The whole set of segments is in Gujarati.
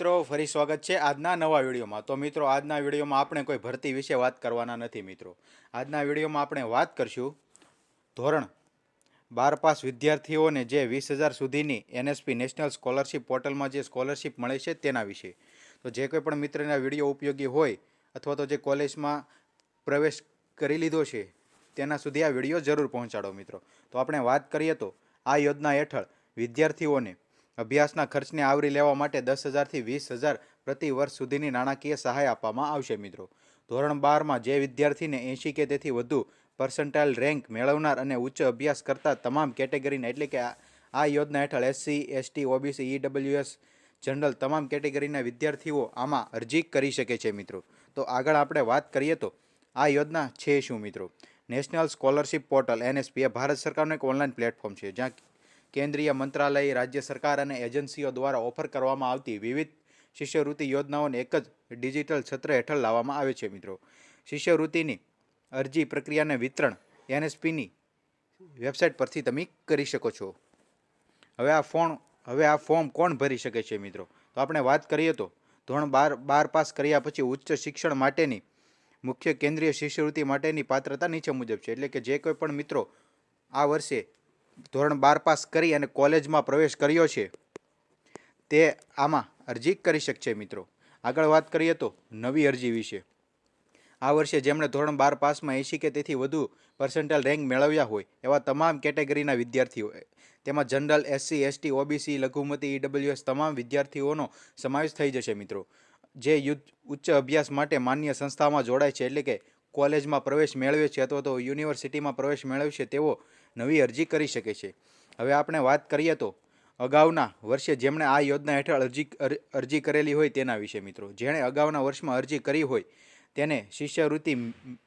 મિત્રો ફરી સ્વાગત છે આજના નવા વિડીયોમાં. તો મિત્રો આજના વિડીયોમાં આપણે કોઈ ભરતી વિશે વાત કરવાના નથી મિત્રો. આજના વિડીયોમાં આપણે વાત કરશું ધોરણ 12 પાસ વિદ્યાર્થીઓને જે 20,000 સુધીની એનએસપી નેશનલ સ્કોલરશિપ પોર્ટલમાં જે સ્કોલરશિપ મળે છે તેના વિશે. તો જે કોઈ પણ મિત્રના વિડીયો ઉપયોગી હોય અથવા તો જે કોલેજમાં પ્રવેશ કરી લીધો છે તેના સુધી આ વિડીયો જરૂર પહોંચાડો મિત્રો. તો આપણે વાત કરીએ તો આ યોજના હેઠળ વિદ્યાર્થીઓને અભ્યાસના ખર્ચને આવરી લેવા માટે 10,000થી 20,000 પ્રતિ વર્ષ સુધીની નાણાકીય સહાય આપવામાં આવશે મિત્રો. ધોરણ 12માં જે વિદ્યાર્થીને 80 કે તેથી વધુ પર્સન્ટાઇલ રેન્ક મેળવનાર અને ઉચ્ચ અભ્યાસ કરતા તમામ કેટેગરીના એટલે કે આ યોજના હેઠળ SC, ST, OBC, EWS, general તમામ કેટેગરીના વિદ્યાર્થીઓ આમાં અરજી કરી શકે છે મિત્રો. તો આગળ આપણે વાત કરીએ તો આ યોજના છે શું મિત્રો? નેશનલ સ્કોલરશિપ પોર્ટલ એનએસપી એ ભારત સરકારનું એક ઓનલાઈન પ્લેટફોર્મ છે જ્યાં કેન્દ્રીય મંત્રાલય, રાજ્ય સરકાર અને એજન્સીઓ દ્વારા ઓફર કરવામાં આવતી વિવિધ શિષ્યવૃત્તિ યોજનાઓને એક જ ડિજિટલ છત્ર હેઠળ લાવવામાં આવે છે મિત્રો. શિષ્યવૃત્તિની અરજી પ્રક્રિયાને વિતરણ એનએસપીની વેબસાઇટ પરથી તમે કરી શકો છો. હવે આ ફોર્મ કોણ ભરી શકે છે મિત્રો? તો આપણે વાત કરીએ તો ધોરણ 12 પાસ કર્યા પછી ઉચ્ચ શિક્ષણ માટેની મુખ્ય કેન્દ્રીય શિષ્યવૃત્તિ માટેની પાત્રતા નીચે મુજબ છે. એટલે કે જે કોઈ પણ મિત્રો આ વર્ષે ધોરણ 12 પાસ કરી અને કોલેજમાં પ્રવેશ કર્યો છે તે આમાં અરજી કરી શકશે મિત્રો. આગળ વાત કરીએ તો નવી અરજી વિશે. આ વર્ષે જેમણે ધોરણ 12 પાસમાં 80 કે તેથી વધુ પર્સન્ટાઇલ રેન્ક મેળવ્યા હોય એવા તમામ કેટેગરીના વિદ્યાર્થીઓ, તેમાં જનરલ, એસસી, એસટી, ઓબીસી, લઘુમતી, ઈડબ્લ્યુએસ તમામ વિદ્યાર્થીઓનો સમાવેશ થઈ જશે મિત્રો. જે ઉચ્ચ અભ્યાસ માટે માન્ય સંસ્થામાં જોડાય છે એટલે કે કોલેજમાં પ્રવેશ મેળવે છે અથવા તો યુનિવર્સિટીમાં પ્રવેશ મેળવશે તેઓ નવી અરજી કરી શકે છે. હવે આપણે વાત કરીએ તો અગાઉના વર્ષે જેમણે આ યોજના હેઠળ અરજી કરેલી હોય તેના વિશે મિત્રો. જેણે અગાઉના વર્ષમાં અરજી કરી હોય તેને શિષ્યવૃત્તિ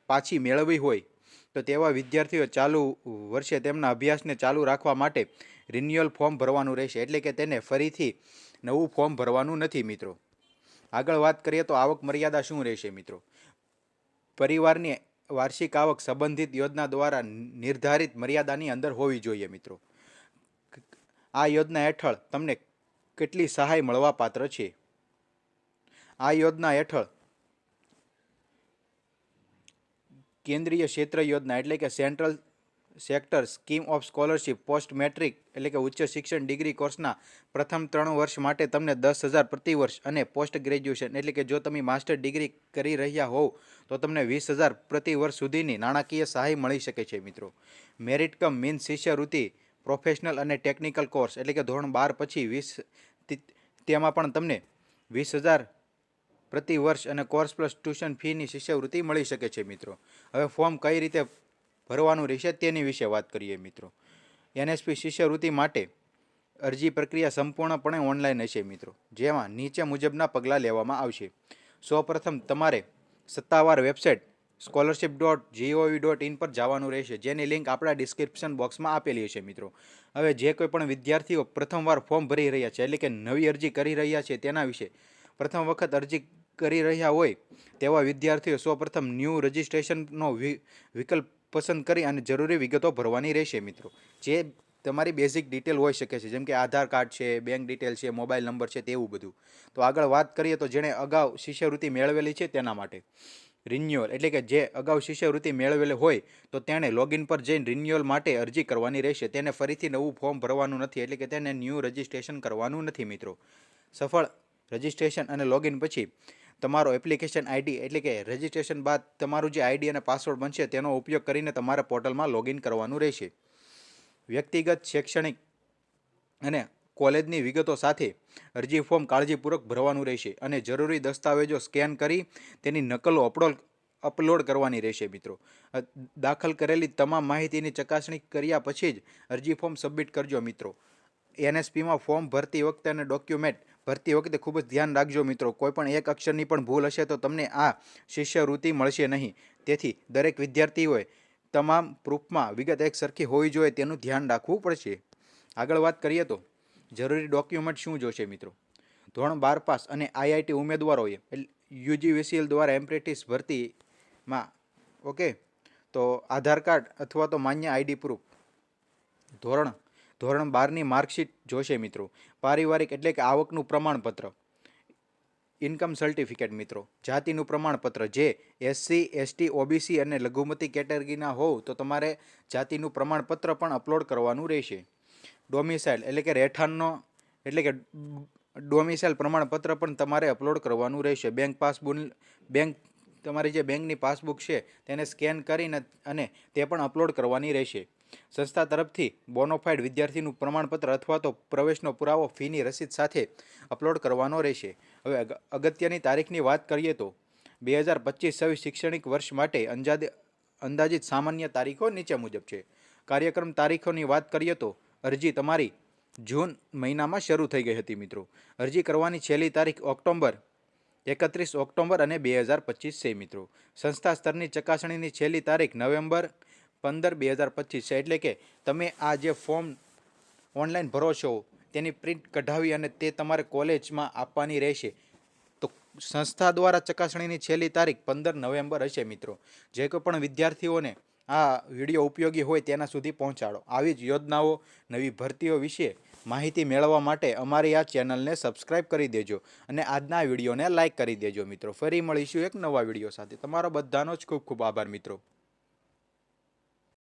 પાછી મેળવવી હોય તો તેવા વિદ્યાર્થીઓ ચાલુ વર્ષે તેમના અભ્યાસને ચાલુ રાખવા માટે રિન્યુઅલ ફોર્મ ભરવાનું રહેશે. એટલે કે તેને ફરીથી નવું ફોર્મ ભરવાનું નથી મિત્રો. આગળ વાત કરીએ તો આવક મર્યાદા શું રહેશે મિત્રો? પરિવારની વાર્ષિક આવક સંબંધિત યોજના દ્વારા નિર્ધારિત મર્યાદાની અંદર હોવી જોઈએ મિત્રો. આ યોજના હેઠળ તમને કેટલી સહાય મળવા પાત્ર છે? આ યોજના હેઠળ કેન્દ્રીય ક્ષેત્ર યોજના એટલે કે central sector scheme of scholarship post metric એટલે કે ઉચ્ચ શિક્ષણ ડિગ્રી કોર્સના પ્રથમ 3 વર્ષ માટે તમને 10,000 પ્રતિ વર્ષ અને પોસ્ટ ગ્રેજ્યુએશન એટલે કે જો તમે માસ્ટર ડિગ્રી કરી રહ્યા હોવ તો તમને 20,000 પ્રતિ વર્ષ સુધીની નાણાકીય સહાય મળી શકે છે મિત્રો. મેરિટ કમ મીન્સ શિષ્યવૃત્તિ પ્રોફેશનલ અને ટેકનિકલ કોર્સ એટલે કે ધોરણ 12 પછી તેમાં પણ તમને 20,000 પ્રતિ વર્ષ અને કોર્સ પ્લસ ટ્યુશન ફીની શિષ્યવૃત્તિ મળી શકે છે મિત્રો. હવે ફોર્મ કઈ રીતે ભરવાનું રહેશે તેની વિશે વાત કરીએ મિત્રો. એનએસપી શિષ્યવૃત્તિ માટે અરજી પ્રક્રિયા સંપૂર્ણપણે ઓનલાઈન હશે મિત્રો, જેમાં નીચે મુજબના પગલાં લેવામાં આવશે. સૌપ્રથમ તમારે સત્તાવાર વેબસાઇટ scholarship.gov.in પર જવાનું રહેશે, જેની લિંક આપણા ડિસ્ક્રિપ્શન બોક્સમાં આપેલી હશે મિત્રો. હવે જે કોઈ પણ વિદ્યાર્થીઓ પ્રથમવાર ફોર્મ ભરી રહ્યા છે એટલે કે નવી અરજી કરી રહ્યા છે તેના વિશે પ્રથમ વખત અરજી કરી રહ્યા હોય તેવા વિદ્યાર્થીઓ સૌપ્રથમ ન્યૂ રજિસ્ટ્રેશનનો વિકલ્પ પસંદ કરી અને જરૂરી વિગતો ભરવાની રહેશે મિત્રો. જે તમારી બેઝિક ડિટેલ હોઈ શકે છે, જેમ કે આધાર કાર્ડ છે, બેંક ડિટેલ છે, મોબાઈલ નંબર છે, તેવું બધું. તો આગળ વાત કરીએ તો જેણે અગાઉ શિષ્યવૃત્તિ મેળવેલી છે તેના માટે રિન્યુઅલ એટલે કે જે અગાઉ શિષ્યવૃત્તિ મેળવેલી હોય તો તેણે લોગિન પર જઈને રિન્યુઅલ માટે અરજી કરવાની રહેશે. તેને ફરીથી નવું ફોર્મ ભરવાનું નથી એટલે કે તેને ન્યૂ રજિસ્ટ્રેશન કરવાનું નથી મિત્રો. સફળ રજિસ્ટ્રેશન અને લોગિન પછી તમારો એપ્લિકેશન આઈડી એટલે કે રજિસ્ટ્રેશન બાદ તમારું જે આઈડી અને પાસવર્ડ બનશે તેનો ઉપયોગ કરીને તમારે પોર્ટલમાં લોગિન કરવાનું રહેશે. વ્યક્તિગત શૈક્ષણિક અને કોલેજની વિગતો સાથે અરજી ફોર્મ કાળજીપૂર્વક ભરવાનું રહેશે અને જરૂરી દસ્તાવેજો સ્કેન કરી તેની નકલો અપલોડ કરવાની રહેશે મિત્રો. દાખલ કરેલી તમામ માહિતીની ચકાસણી કર્યા પછી જ અરજી ફોર્મ સબમિટ કરજો મિત્રો. એનએસપીમાં ફોર્મ ભરતી વખતે અને ડોક્યુમેન્ટ ભરતી વખતે ખૂબ જ ધ્યાન રાખજો મિત્રો. કોઈ પણ એક અક્ષરની પણ ભૂલ હશે તો તમને આ શિષ્યવૃત્તિ મળશે નહીં. તેથી દરેક વિદ્યાર્થીઓએ તમામ પ્રૂફમાં વિગત એક સરખી હોવી જોઈએ તેનું ધ્યાન રાખવું પડશે. આગળ વાત કરીએ તો જરૂરી ડોક્યુમેન્ટ શું જોશે મિત્રો? ધોરણ 12 પાસ અને આઈઆઈટી ઉમેદવારોએ યુજીવીસીએલ દ્વારા એપ્રેન્ટિસ ભરતીમાં તો આધાર કાર્ડ અથવા તો માન્ય આઈડી પ્રૂફ. ધોરણ 12ની માર્કશીટ જોશે મિત્રો. પારિવારિક એટલે કે આવકનું પ્રમાણપત્ર ઇન્કમ સર્ટિફિકેટ મિત્રો, જાતિનું પ્રમાણપત્ર, જે SC ST OBC અને લઘુમતી કેટેગરીના હોવ તો તમારે જાતિનું પ્રમાણપત્ર પણ અપલોડ કરવાનું રહેશે. ડોમિસાઇલ એટલે કે રહેઠાણનો એટલે કે ડોમિસાઇલ પ્રમાણપત્ર પણ તમારે અપલોડ કરવાનું રહેશે. બેંક તમારી જે બેંકની પાસબુક છે તેને સ્કેન કરીને અને તે પણ અપલોડ કરવાની રહેશે. સંસ્થા તરફથી બોનોફાઇડ વિદ્યાર્થીનું પ્રમાણપત્ર અથવા તો પ્રવેશનો પુરાવો ફીની રસીદ સાથે અપલોડ કરવાનો રહેશે. હવે અગત્યની તારીખની વાત કરીએ તો 2025-26 શૈક્ષણિક વર્ષ માટે અંદાજિત સામાન્ય તારીખો નીચે મુજબ છે. કાર્યક્રમ તારીખોની વાત કરીએ તો અરજી તમારી જૂન મહિનામાં શરૂ થઈ ગઈ હતી મિત્રો. અરજી કરવાની છેલ્લી તારીખ 31 ઓક્ટોબર અને 2025 છે મિત્રો. સંસ્થા સ્તરની ચકાસણીની છેલ્લી તારીખ નવેમ્બર 15, 2025 છે. એટલે કે તમે આ જે ફોર્મ ઓનલાઈન ભરો છો તેની પ્રિન્ટ કઢાવી અને તે તમારે કોલેજમાં આપવાની રહેશે. તો સંસ્થા દ્વારા ચકાસણીની છેલ્લી તારીખ 15 નવેમ્બર હશે મિત્રો. જે કોઈ પણ વિદ્યાર્થીઓને આ વિડીયો ઉપયોગી હોય તેના સુધી પહોંચાડો. આવી જ યોજનાઓ, નવી ભરતીઓ વિશે માહિતી મેળવવા માટે અમારી આ ચેનલને સબસ્ક્રાઈબ કરી દેજો અને આજના વિડીયોને લાઇક કરી દેજો મિત્રો. ફરી મળીશું એક નવા વિડીયો સાથે. તમારો બધાનો જ ખૂબ ખૂબ આભાર મિત્રો.